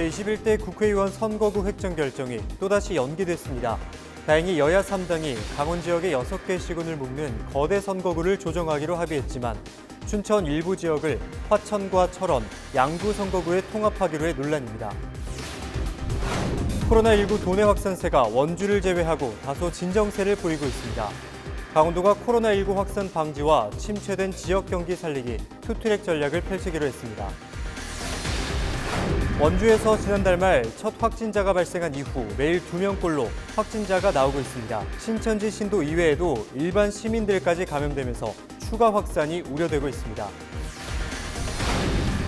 제21대 국회의원 선거구 획정 결정이 또다시 연기됐습니다. 다행히 여야 3당이 강원 지역의 6개 시군을 묶는 거대 선거구를 조정하기로 합의했지만 춘천 일부 지역을 화천과 철원, 양구 선거구에 통합하기로 해 논란입니다. 코로나19 도내 확산세가 원주를 제외하고 다소 진정세를 보이고 있습니다. 강원도가 코로나19 확산 방지와 침체된 지역 경기 살리기 투트랙 전략을 펼치기로 했습니다. 원주에서 지난달 말 첫 확진자가 발생한 이후 매일 2명꼴로 확진자가 나오고 있습니다. 신천지 신도 이외에도 일반 시민들까지 감염되면서 추가 확산이 우려되고 있습니다.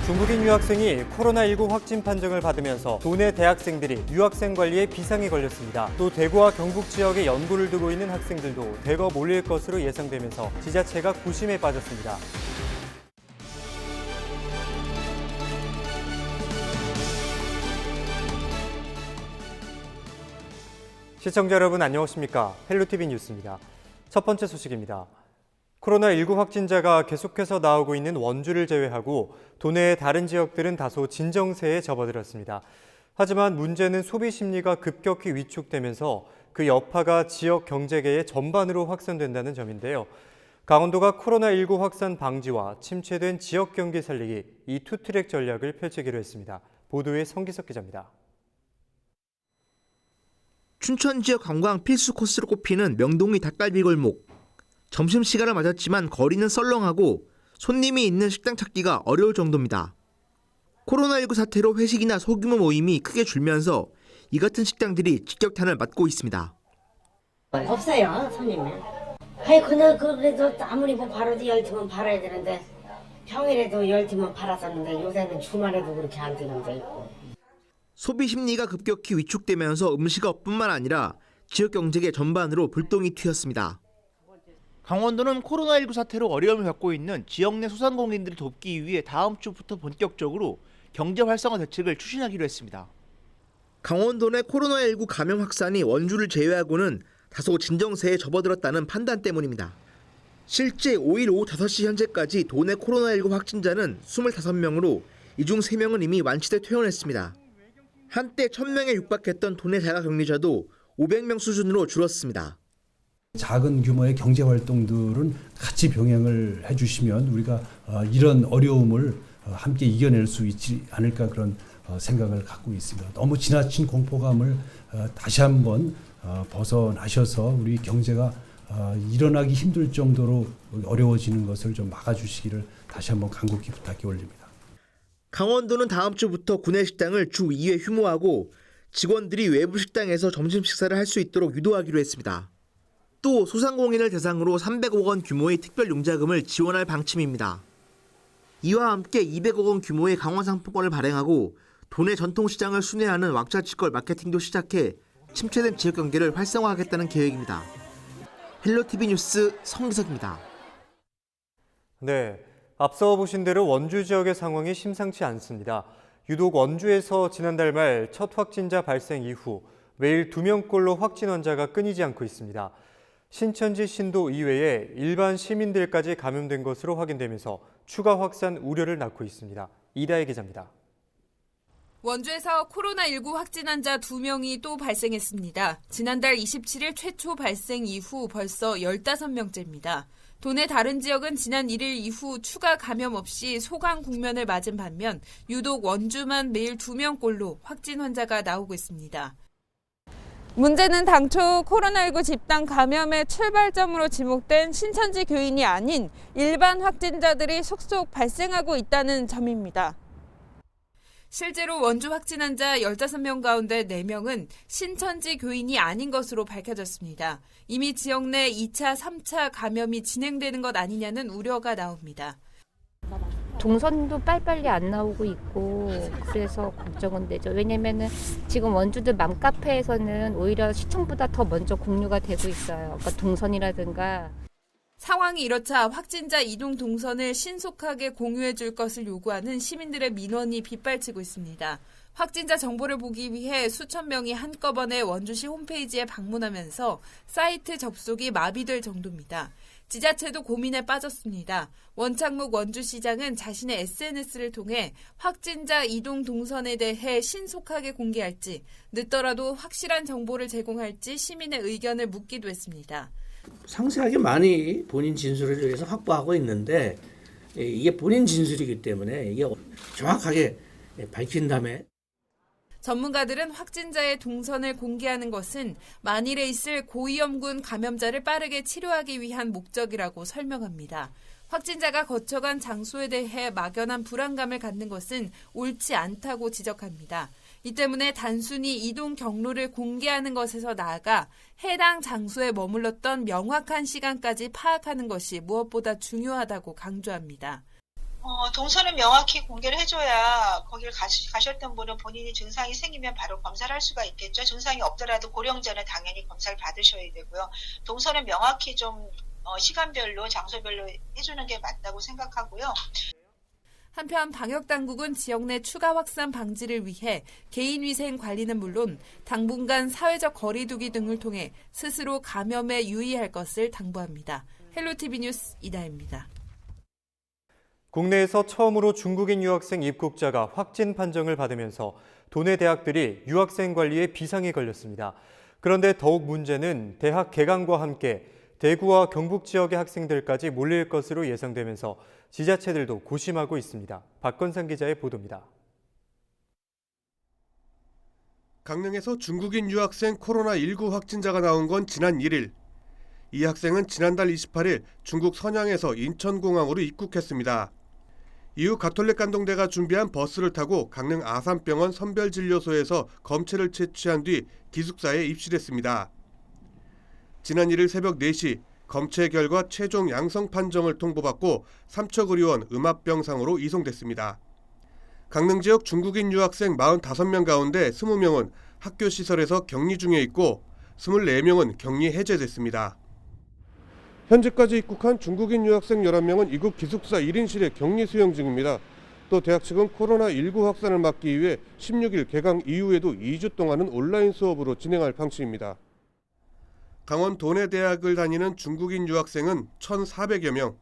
중국인 유학생이 코로나19 확진 판정을 받으면서 도내 대학생들이 유학생 관리에 비상이 걸렸습니다. 또 대구와 경북 지역에 연고를 두고 있는 학생들도 대거 몰릴 것으로 예상되면서 지자체가 구심에 빠졌습니다. 시청자 여러분 안녕하십니까? 헬로티비 뉴스입니다. 첫 번째 소식입니다. 코로나19 확진자가 계속해서 나오고 있는 원주를 제외하고 도내의 다른 지역들은 다소 진정세에 접어들었습니다. 하지만 문제는 소비 심리가 급격히 위축되면서 그 여파가 지역 경제계의 전반으로 확산된다는 점인데요. 강원도가 코로나19 확산 방지와 침체된 지역 경기 살리기 이 투트랙 전략을 펼치기로 했습니다. 보도에 성기석 기자입니다. 춘천 지역 관광 필수 코스로 꼽히는 명동리 닭갈비 골목. 점심시간을 맞았지만 거리는 썰렁하고 손님이 있는 식당 찾기가 어려울 정도입니다. 코로나19 사태로 회식이나 소규모 모임이 크게 줄면서 이 같은 식당들이 직격탄을 맞고 있습니다. 없어요, 손님이. 아니, 그래도 아무리 뭐 바로도 10팀은 팔아야 되는데 평일에도 10팀은 팔았었는데 요새는 주말에도 그렇게 안 되는 데 있고. 소비 심리가 급격히 위축되면서 음식업뿐만 아니라 지역 경제계 전반으로 불똥이 튀었습니다. 강원도는 코로나19 사태로 어려움을 겪고 있는 지역 내 소상공인들을 돕기 위해 다음 주부터 본격적으로 경제 활성화 대책을 추진하기로 했습니다. 강원도 내 코로나19 감염 확산이 원주를 제외하고는 다소 진정세에 접어들었다는 판단 때문입니다. 실제 5일 오후 5시 현재까지 도내 코로나19 확진자는 25명으로 이 중 3명은 이미 완치돼 퇴원했습니다. 한때 1000명에 육박했던 도내 자가격리자도 500명 수준으로 줄었습니다. 작은 규모의 경제 활동들은 같이 병행을 해주시면 우리가 이런 어려움을 함께 이겨낼 수 있지 않을까 그런 생각을 갖고 있습니다. 너무 지나친 공포감을 다시 한번 벗어나셔서 우리 경제가 일어나기 힘들 정도로 어려워지는 것을 좀 막아주시기를 다시 한번 간곡히 부탁해 올립니다. 강원도는 다음 주부터 구내 식당을 주 2회 휴무하고 직원들이 외부 식당에서 점심 식사를 할 수 있도록 유도하기로 했습니다. 또 소상공인을 대상으로 300억 원 규모의 특별 융자금을 지원할 방침입니다. 이와 함께 200억 원 규모의 강원 상품권을 발행하고 도내 전통시장을 순회하는 왁자지껄 마케팅도 시작해 침체된 지역 경제를 활성화하겠다는 계획입니다. 헬로티비 뉴스 성기석입니다. 네, 앞서 보신 대로 원주 지역의 상황이 심상치 않습니다. 유독 원주에서 지난달 말 첫 확진자 발생 이후 매일 2명꼴로 확진 환자가 끊이지 않고 있습니다. 신천지 신도 이외에 일반 시민들까지 감염된 것으로 확인되면서 추가 확산 우려를 낳고 있습니다. 이다혜 기자입니다. 원주에서 코로나19 확진 환자 2명이 또 발생했습니다. 지난달 27일 최초 발생 이후 벌써 15명째입니다. 도내 다른 지역은 지난 1일 이후 추가 감염 없이 소강 국면을 맞은 반면 유독 원주만 매일 2명꼴로 확진 환자가 나오고 있습니다. 문제는 당초 코로나19 집단 감염의 출발점으로 지목된 신천지 교인이 아닌 일반 확진자들이 속속 발생하고 있다는 점입니다. 실제로 원주 확진 환자 15명 가운데 4명은 신천지 교인이 아닌 것으로 밝혀졌습니다. 이미 지역 내 2차, 3차 감염이 진행되는 것 아니냐는 우려가 나옵니다. 동선도 빨리빨리 안 나오고 있고 그래서 걱정은 되죠. 왜냐면은 지금 원주들 맘카페에서는 오히려 시청보다 더 먼저 공유가 되고 있어요. 그러니까 동선이라든가. 상황이 이렇자 확진자 이동 동선을 신속하게 공유해 줄 것을 요구하는 시민들의 민원이 빗발치고 있습니다. 확진자 정보를 보기 위해 수천 명이 한꺼번에 원주시 홈페이지에 방문하면서 사이트 접속이 마비될 정도입니다. 지자체도 고민에 빠졌습니다. 원창묵 원주시장은 자신의 SNS를 통해 확진자 이동 동선에 대해 신속하게 공개할지, 늦더라도 확실한 정보를 제공할지 시민의 의견을 묻기도 했습니다. 상세하게 많이 본인 진술을 위해서 확보하고 있는데 이게 본인 진술이기 때문에 이게 정확하게 밝힌 다음에 전문가들은 확진자의 동선을 공개하는 것은 만일에 있을 고위험군 감염자를 빠르게 치료하기 위한 목적이라고 설명합니다. 확진자가 거쳐간 장소에 대해 막연한 불안감을 갖는 것은 옳지 않다고 지적합니다. 이 때문에 단순히 이동 경로를 공개하는 것에서 나아가 해당 장소에 머물렀던 명확한 시간까지 파악하는 것이 무엇보다 중요하다고 강조합니다. 동선을 명확히 공개를 해줘야 거기를 가셨던 분은 본인이 증상이 생기면 바로 검사를 할 수가 있겠죠. 증상이 없더라도 고령자는 당연히 검사를 받으셔야 되고요. 동선을 명확히 좀 시간별로 장소별로 해주는 게 맞다고 생각하고요. 한편 방역당국은 지역 내 추가 확산 방지를 위해 개인위생 관리는 물론 당분간 사회적 거리 두기 등을 통해 스스로 감염에 유의할 것을 당부합니다. 헬로티비 뉴스 이다혜입니다. 국내에서 처음으로 중국인 유학생 입국자가 확진 판정을 받으면서 도내 대학들이 유학생 관리에 비상이 걸렸습니다. 그런데 더욱 문제는 대학 개강과 함께 대구와 경북 지역의 학생들까지 몰릴 것으로 예상되면서 지자체들도 고심하고 있습니다. 박건상 기자의 보도입니다. 강릉에서 중국인 유학생 코로나19 확진자가 나온 건 지난 1일. 이 학생은 지난달 28일 중국 선양에서 인천공항으로 입국했습니다. 이후 가톨릭 간동대가 준비한 버스를 타고 강릉 아산병원 선별진료소에서 검체를 채취한 뒤 기숙사에 입실했습니다. 지난 1일 새벽 4시 검체 결과 최종 양성 판정을 통보받고 삼척의료원 음압병상으로 이송됐습니다. 강릉 지역 중국인 유학생 45명 가운데 20명은 학교 시설에서 격리 중에 있고 24명은 격리 해제됐습니다. 현재까지 입국한 중국인 유학생 11명은 이곳 기숙사 1인실에 격리 수용 중입니다. 또 대학 측은 코로나19 확산을 막기 위해 16일 개강 이후에도 2주 동안은 온라인 수업으로 진행할 방침입니다. 강원 도내대학을 다니는 중국인 유학생은 1,400여 명.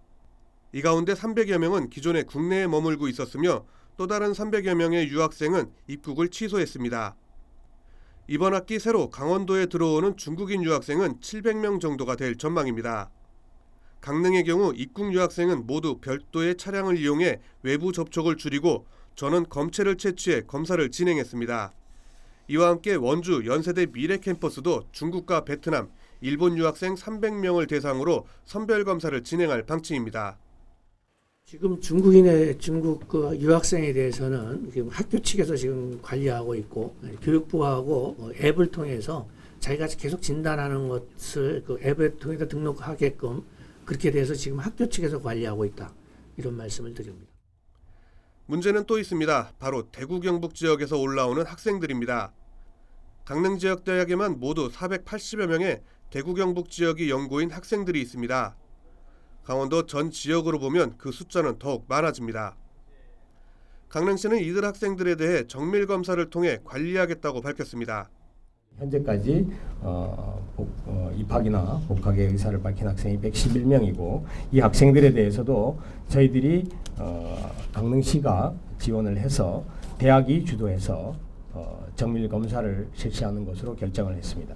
이 가운데 300여 명은 기존에 국내에 머물고 있었으며 또 다른 300여 명의 유학생은 입국을 취소했습니다. 이번 학기 새로 강원도에 들어오는 중국인 유학생은 700명 정도가 될 전망입니다. 강릉의 경우 입국 유학생은 모두 별도의 차량을 이용해 외부 접촉을 줄이고 전원 검체를 채취해 검사를 진행했습니다. 이와 함께 원주 연세대 미래 캠퍼스도 중국과 베트남, 일본 유학생 300명을 대상으로 선별검사를 진행할 방침입니다. 지금 중국 유학생에 대해서는 지금 학교 측에서 지금 관리하고 있고 교육부하고 앱을 통해서 자기가 계속 진단하는 것을 그 앱을 통해서 등록하게끔 그렇게 돼서 지금 학교 측에서 관리하고 있다. 이런 말씀을 드립니다. 문제는 또 있습니다. 바로 대구 경북 지역에서 올라오는 학생들입니다. 강릉 지역 대학에만 모두 480여 명의 대구 경북 지역이 연고인 학생들이 있습니다. 강원도 전 지역으로 보면 그 숫자는 더욱 많아집니다. 강릉시는 이들 학생들에 대해 정밀 검사를 통해 관리하겠다고 밝혔습니다. 현재까지 입학이나 복학의 의사를 밝힌 학생이 111명이고 이 학생들에 대해서도 저희들이 강릉시가 지원을 해서 대학이 주도해서 정밀 검사를 실시하는 것으로 결정을 했습니다.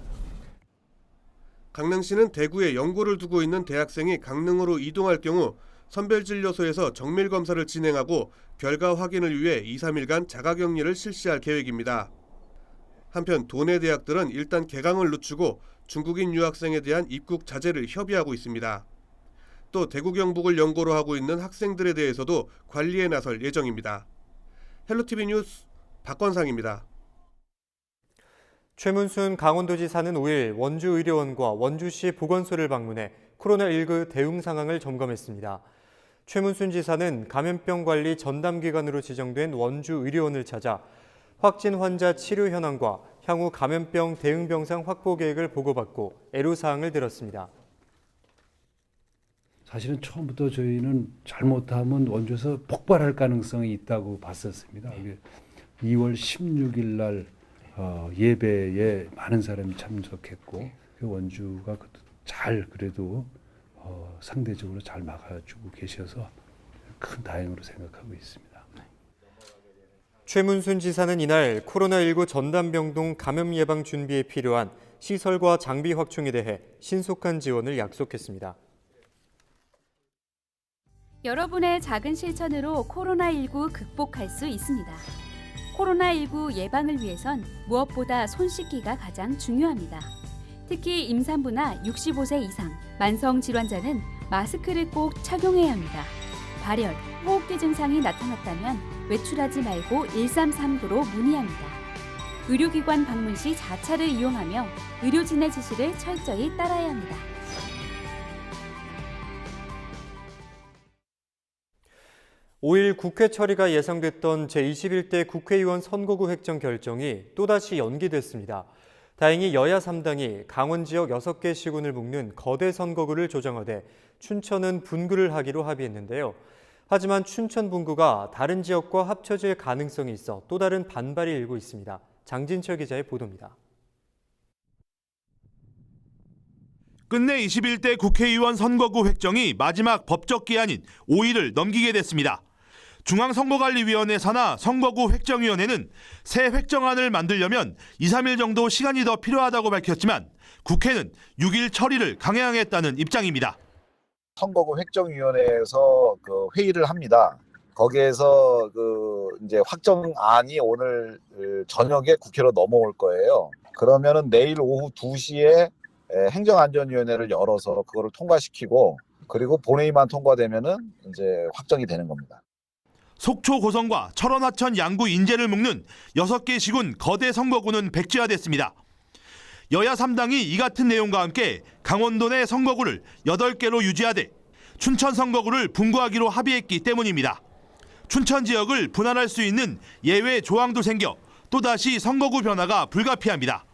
강릉시는 대구에 연고를 두고 있는 대학생이 강릉으로 이동할 경우 선별진료소에서 정밀 검사를 진행하고 결과 확인을 위해 2, 3일간 자가격리를 실시할 계획입니다. 한편 도내 대학들은 일단 개강을 늦추고 중국인 유학생에 대한 입국 자제를 협의하고 있습니다. 또 대구 경북을 연고로 하고 있는 학생들에 대해서도 관리에 나설 예정입니다. 헬로티비 뉴스 박건상입니다. 최문순 강원도지사는 5일 원주의료원과 원주시 보건소를 방문해 코로나19 대응 상황을 점검했습니다. 최문순 지사는 감염병 관리 전담기관으로 지정된 원주의료원을 찾아 확진 환자 치료 현황과 향후 감염병 대응 병상 확보 계획을 보고받고 애로사항을 들었습니다. 사실은 처음부터 저희는 잘못하면 원주에서 폭발할 가능성이 있다고 봤었습니다. 2월 16일 날 예배에 많은 사람이 참석했고 원주가 잘 그래도 상대적으로 잘 막아주고 계셔서 큰 다행으로 생각하고 있습니다. 최문순 지사는 이날 코로나19 전담병동 감염 예방 준비에 필요한 시설과 장비 확충에 대해 신속한 지원을 약속했습니다. 여러분의 작은 실천으로 코로나19 극복할 수 있습니다. 코로나19 예방을 위해선 무엇보다 손 씻기가 가장 중요합니다. 특히 임산부나 65세 이상, 만성 질환자는 마스크를 꼭 착용해야 합니다. 발열, 호흡기 증상이 나타났다면 외출하지 말고 1339로 문의합니다. 의료기관 방문 시 자차를 이용하며 의료진의 지시를 철저히 따라야 합니다. (5일) 국회 처리가 예상됐던 제21대 국회의원 선거구 획정 결정이 또다시 연기됐습니다. 다행히 여야 3당이 강원 지역 6개 시군을 묶는 거대 선거구를 조정하되 춘천은 분구를 하기로 합의했는데요. 하지만 춘천 분구가 다른 지역과 합쳐질 가능성이 있어 또 다른 반발이 일고 있습니다. 장진철 기자의 보도입니다. 끝내 21대 국회의원 선거구 획정이 마지막 법적 기한인 5일을 넘기게 됐습니다. 중앙선거관리위원회 산하 선거구 획정위원회는 새 획정안을 만들려면 2, 3일 정도 시간이 더 필요하다고 밝혔지만 국회는 6일 처리를 강행하겠다는 입장입니다. 선거구 획정위원회에서 회의를 합니다. 거기에서 이제 확정안이 오늘 저녁에 국회로 넘어올 거예요. 그러면은 내일 오후 2시에 행정안전위원회를 열어서 그거를 통과시키고 그리고 본회의만 통과되면은 이제 확정이 되는 겁니다. 속초 고성과 철원 하천 양구 인제를 묶는 6개 시군 거대 선거구는 백지화됐습니다. 여야 3당이 이 같은 내용과 함께 강원도 내 선거구를 8개로 유지하되 춘천 선거구를 분구하기로 합의했기 때문입니다. 춘천 지역을 분할할 수 있는 예외 조항도 생겨 또다시 선거구 변화가 불가피합니다.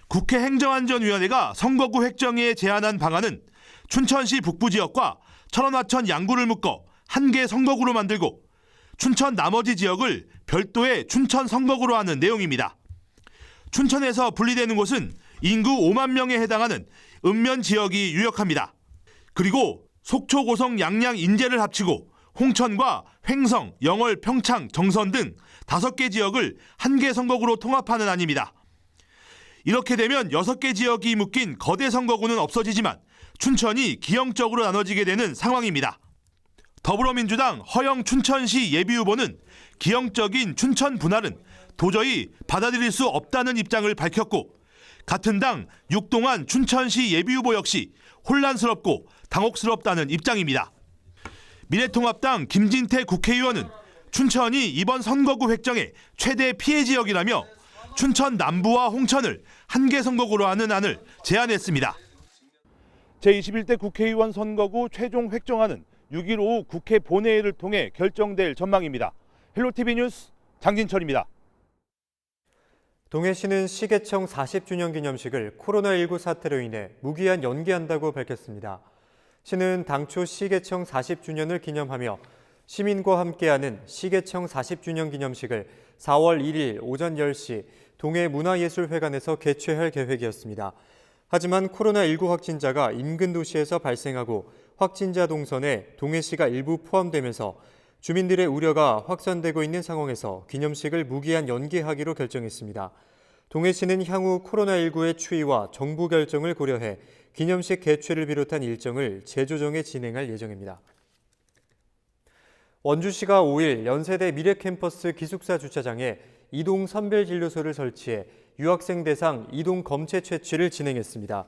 국회 행정안전위원회가 선거구 획정에 제안한 방안은 춘천시 북부 지역과 철원 하천 양구를 묶어 한 개 선거구로 만들고 춘천 나머지 지역을 별도의 춘천 선거구로 하는 내용입니다. 춘천에서 분리되는 곳은 인구 5만 명에 해당하는 읍면 지역이 유력합니다. 그리고 속초, 고성, 양양, 인제를 합치고 홍천과 횡성, 영월, 평창, 정선 등 5개 지역을 한 개 선거구로 통합하는 안입니다. 이렇게 되면 6개 지역이 묶인 거대 선거구는 없어지지만 춘천이 기형적으로 나눠지게 되는 상황입니다. 더불어민주당 허영 춘천시 예비후보는 기형적인 춘천 분할은 도저히 받아들일 수 없다는 입장을 밝혔고 같은 당 육동환 춘천시 예비후보 역시 혼란스럽고 당혹스럽다는 입장입니다. 미래통합당 김진태 국회의원은 춘천이 이번 선거구 획정의 최대 피해 지역이라며 춘천 남부와 홍천을 한 개 선거구로 하는 안을 제안했습니다. 제21대 국회의원 선거구 최종 획정안은 6일 오후 국회 본회의를 통해 결정될 전망입니다. 헬로티비 뉴스 장진철입니다. 동해시는 시개청 40주년 기념식을 코로나19 사태로 인해 무기한 연기한다고 밝혔습니다. 시는 당초 시개청 40주년을 기념하며 시민과 함께하는 시개청 40주년 기념식을 4월 1일 오전 10시 동해문화예술회관에서 개최할 계획이었습니다. 하지만 코로나19 확진자가 인근 도시에서 발생하고 확진자 동선에 동해시가 일부 포함되면서 주민들의 우려가 확산되고 있는 상황에서 기념식을 무기한 연기하기로 결정했습니다. 동해시는 향후 코로나19의 추이와 정부 결정을 고려해 기념식 개최를 비롯한 일정을 재조정해 진행할 예정입니다. 원주시가 5일 연세대 미래캠퍼스 기숙사 주차장에 이동 선별진료소를 설치해 유학생 대상 이동 검체 채취를 진행했습니다.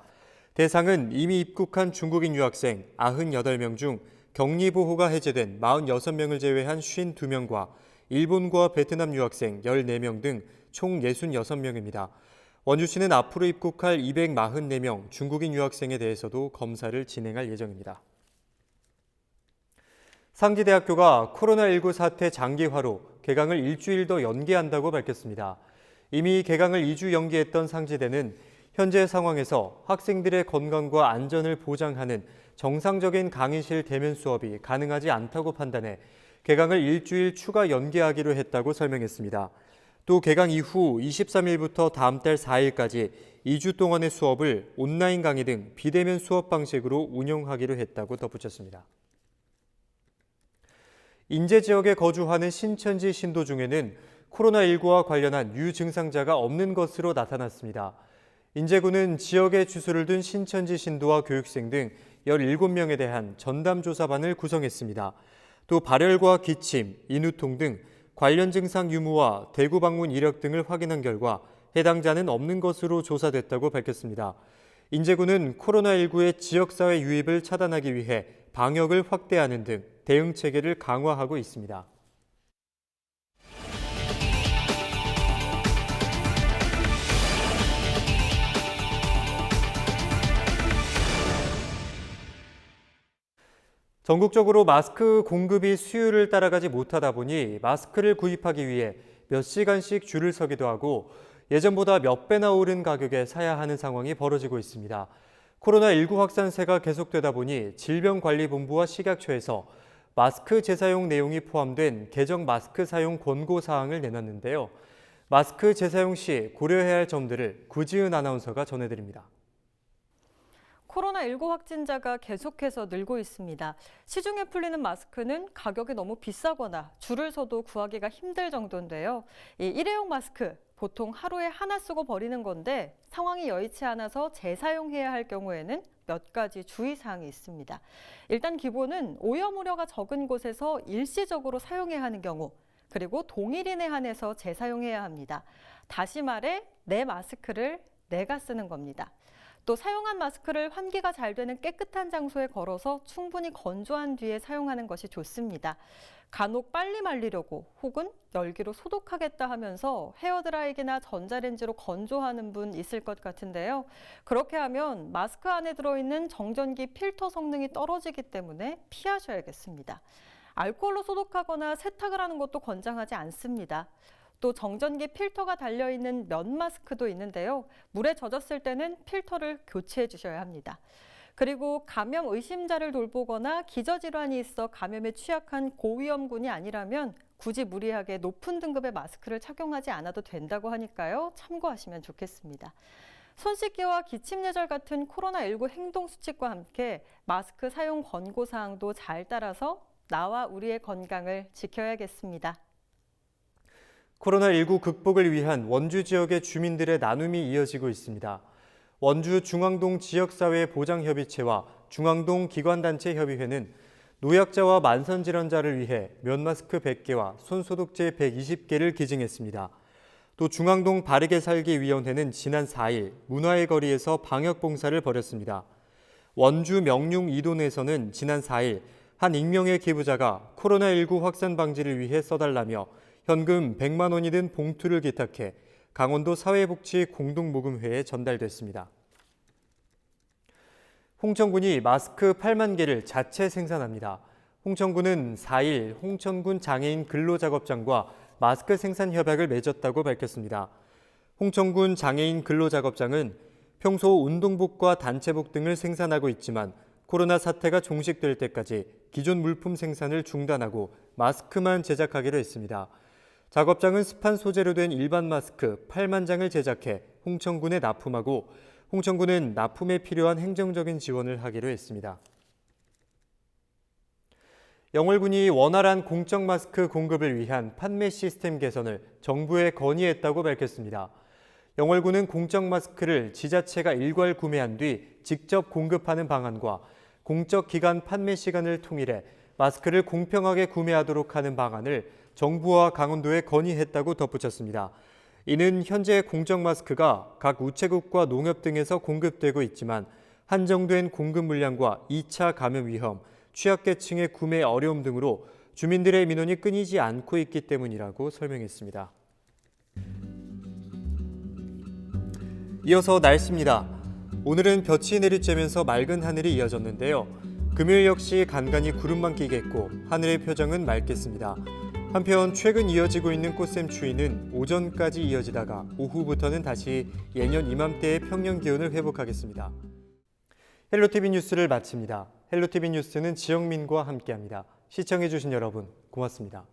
대상은 이미 입국한 중국인 유학생 98명 중 격리보호가 해제된 46명을 제외한 52명과 일본과 베트남 유학생 14명 등 총 66명입니다. 원주시는 앞으로 입국할 244명 중국인 유학생에 대해서도 검사를 진행할 예정입니다. 상지대학교가 코로나19 사태 장기화로 개강을 일주일 더 연기한다고 밝혔습니다. 이미 개강을 2주 연기했던 상지대는 현재 상황에서 학생들의 건강과 안전을 보장하는 정상적인 강의실 대면 수업이 가능하지 않다고 판단해 개강을 일주일 추가 연기하기로 했다고 설명했습니다. 또 개강 이후 23일부터 다음 달 4일까지 2주 동안의 수업을 온라인 강의 등 비대면 수업 방식으로 운영하기로 했다고 덧붙였습니다. 인제 지역에 거주하는 신천지 신도 중에는 코로나19와 관련한 유증상자가 없는 것으로 나타났습니다. 인제군은 지역에 주소를 둔 신천지 신도와 교육생 등 17명에 대한 전담조사반을 구성했습니다. 또 발열과 기침, 인후통 등 관련 증상 유무와 대구 방문 이력 등을 확인한 결과 해당자는 없는 것으로 조사됐다고 밝혔습니다. 인제군은 코로나19의 지역사회 유입을 차단하기 위해 방역을 확대하는 등 대응 체계를 강화하고 있습니다. 전국적으로 마스크 공급이 수요를 따라가지 못하다 보니 마스크를 구입하기 위해 몇 시간씩 줄을 서기도 하고 예전보다 몇 배나 오른 가격에 사야 하는 상황이 벌어지고 있습니다. 코로나19 확산세가 계속되다 보니 질병관리본부와 식약처에서 마스크 재사용 내용이 포함된 개정 마스크 사용 권고 사항을 내놨는데요. 마스크 재사용 시 고려해야 할 점들을 구지은 아나운서가 전해드립니다. 코로나19 확진자가 계속해서 늘고 있습니다. 시중에 풀리는 마스크는 가격이 너무 비싸거나 줄을 서도 구하기가 힘들 정도인데요. 이 일회용 마스크 보통 하루에 하나 쓰고 버리는 건데 상황이 여의치 않아서 재사용해야 할 경우에는 몇 가지 주의사항이 있습니다. 일단 기본은 오염 우려가 적은 곳에서 일시적으로 사용해야 하는 경우, 그리고 동일인에 한해서 재사용해야 합니다. 다시 말해 내 마스크를 내가 쓰는 겁니다. 또 사용한 마스크를 환기가 잘 되는 깨끗한 장소에 걸어서 충분히 건조한 뒤에 사용하는 것이 좋습니다. 간혹 빨리 말리려고 혹은 열기로 소독하겠다 하면서 헤어드라이기나 전자레인지로 건조하는 분 있을 것 같은데요. 그렇게 하면 마스크 안에 들어있는 정전기 필터 성능이 떨어지기 때문에 피하셔야겠습니다. 알코올로 소독하거나 세탁을 하는 것도 권장하지 않습니다. 또 정전기 필터가 달려있는 면 마스크도 있는데요. 물에 젖었을 때는 필터를 교체해 주셔야 합니다. 그리고 감염 의심자를 돌보거나 기저질환이 있어 감염에 취약한 고위험군이 아니라면 굳이 무리하게 높은 등급의 마스크를 착용하지 않아도 된다고 하니까요. 참고하시면 좋겠습니다. 손 씻기와 기침 예절 같은 코로나19 행동 수칙과 함께 마스크 사용 권고 사항도 잘 따라서 나와 우리의 건강을 지켜야겠습니다. 코로나19 극복을 위한 원주 지역의 주민들의 나눔이 이어지고 있습니다. 원주 중앙동 지역사회보장협의체와 중앙동 기관단체협의회는 노약자와 만선질환자를 위해 면마스크 100개와 손소독제 120개를 기증했습니다. 또 중앙동 바르게 살기 위원회는 지난 4일 문화의 거리에서 방역봉사를 벌였습니다. 원주 명륜 이돈에서는 지난 4일 한 익명의 기부자가 코로나19 확산 방지를 위해 써달라며 현금 100만 원이 든 봉투를 기탁해 강원도 사회복지 공동모금회에 전달됐습니다. 홍천군이 마스크 8만 개를 자체 생산합니다. 홍천군은 4일 홍천군 장애인 근로작업장과 마스크 생산 협약을 맺었다고 밝혔습니다. 홍천군 장애인 근로작업장은 평소 운동복과 단체복 등을 생산하고 있지만 코로나 사태가 종식될 때까지 기존 물품 생산을 중단하고 마스크만 제작하기로 했습니다. 작업장은 스판 소재로 된 일반 마스크 8만 장을 제작해 홍천군에 납품하고 홍천군은 납품에 필요한 행정적인 지원을 하기로 했습니다. 영월군이 원활한 공적 마스크 공급을 위한 판매 시스템 개선을 정부에 건의했다고 밝혔습니다. 영월군은 공적 마스크를 지자체가 일괄 구매한 뒤 직접 공급하는 방안과 공적 기관 판매 시간을 통일해 마스크를 공평하게 구매하도록 하는 방안을 정부와 강원도에 건의했다고 덧붙였습니다. 이는 현재 공적 마스크가 각 우체국과 농협 등에서 공급되고 있지만 한정된 공급 물량과 2차 감염 위험, 취약계층의 구매 어려움 등으로 주민들의 민원이 끊이지 않고 있기 때문이라고 설명했습니다. 이어서 날씨입니다. 오늘은 볕이 내리쬐면서 맑은 하늘이 이어졌는데요. 금요일 역시 간간히 구름만 끼겠고 하늘의 표정은 맑겠습니다. 한편 최근 이어지고 있는 꽃샘 추위는 오전까지 이어지다가 오후부터는 다시 예년 이맘때의 평년 기온을 회복하겠습니다. 헬로티비 뉴스를 마칩니다. 헬로티비 뉴스는 지영민과 함께합니다. 시청해주신 여러분 고맙습니다.